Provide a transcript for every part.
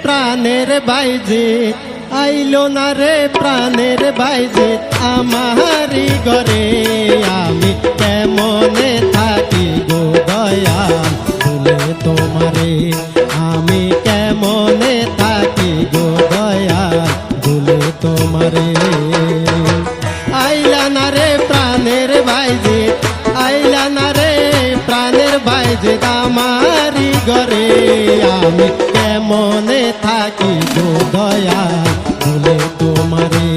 প্রাণের বাইজিৎ, আইলো না রে প্রাণের বাইজিৎ আমারি ঘরে। আমি কেমনে থাকি গো দয়াল ভুলে তোমারে, আমি কেমনে থাকি গো দয়াল ভুলে তোমারে। আইলা না রে প্রাণের বাইজিৎ, আইলা না রে প্রাণের বাইজিৎ আমারি ঘরে। আমি কেমনে থাকি গো দয়াল ভুলে তোমারে,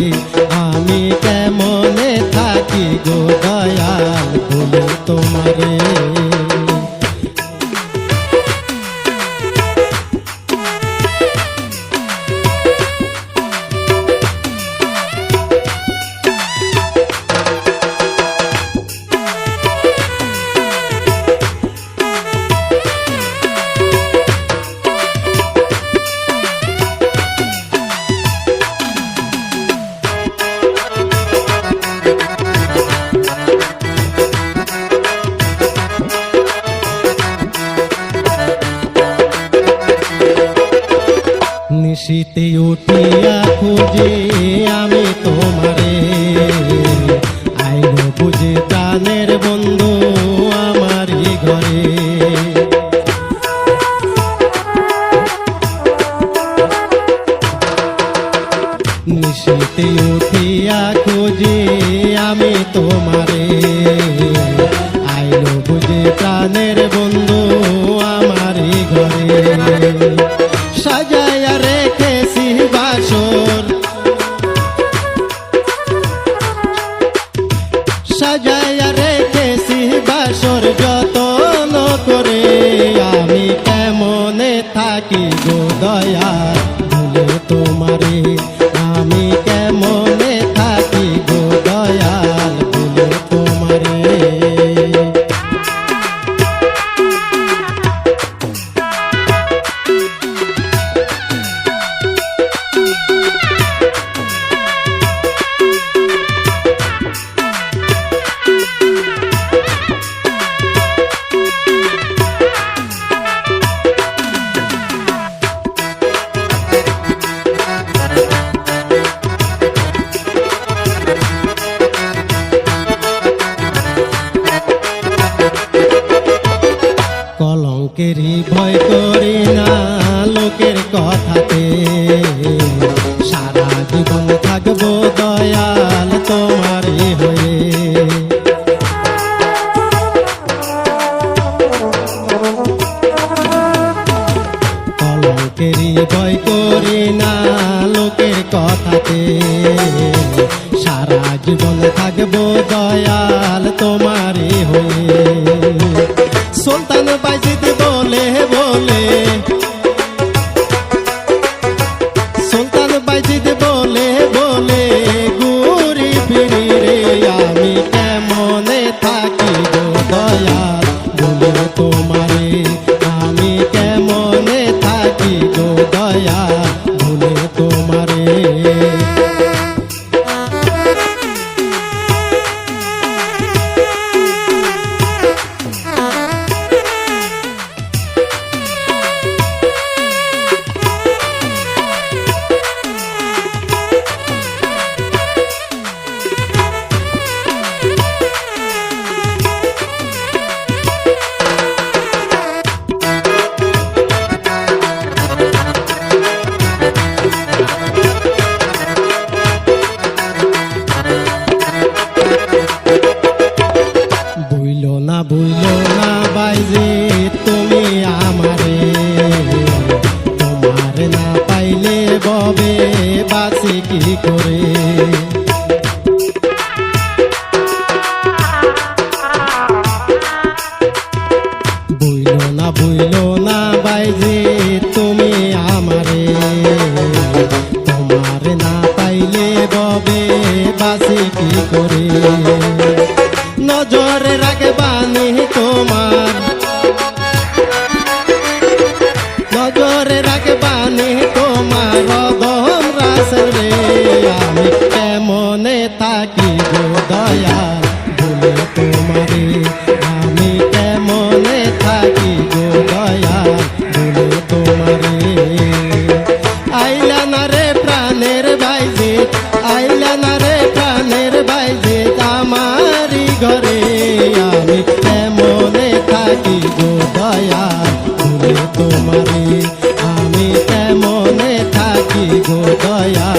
আমি কেমনে থাকি গো দয়াল ভুলে তোমারে। নিশীতে উঠিয়া খুঁজে আমি তোমারে, আইলো বুঝে প্রাণের বন্ধু আমারি ঘরে। নিশীতে উঠিয়া খুঁজে আমি তোমারে, আইলো বুঝে প্রাণের বন্ধু আমারি ঘরে। সাজায়া রেখেছি বাসর, সাজায়া রেখেছি বাসর যতন করে। আমি কেমনে থাকি গো দয়াল ভুলে তোমারে, আমি কেমনে থাকি গো দয়াল ভুলে তোমারে। কলঙ্কেরই ভয় করি না লোকের কথাতে, সারা জীবন থাকবো দয়াল তোমারই হয়ে। কলঙ্কেরই ভয় করি না লোকের কথাতে, সারা জীবন থাকবো দয়াল তোমারই হয়ে। সুলতান বাইজিৎ বলে বলে, সুলতান বাইজিৎ বলে বলে ঘুরি ফিরি রে। আমি কেমনে থাকি গো দয়াল ভুলে তোমারে, আমি কেমনে থাকি গো দয়াল ভুলে তোমারে। থাকি গো দয়া ভুলে তোমারে, আমি কেমনে থাকি গো দয়া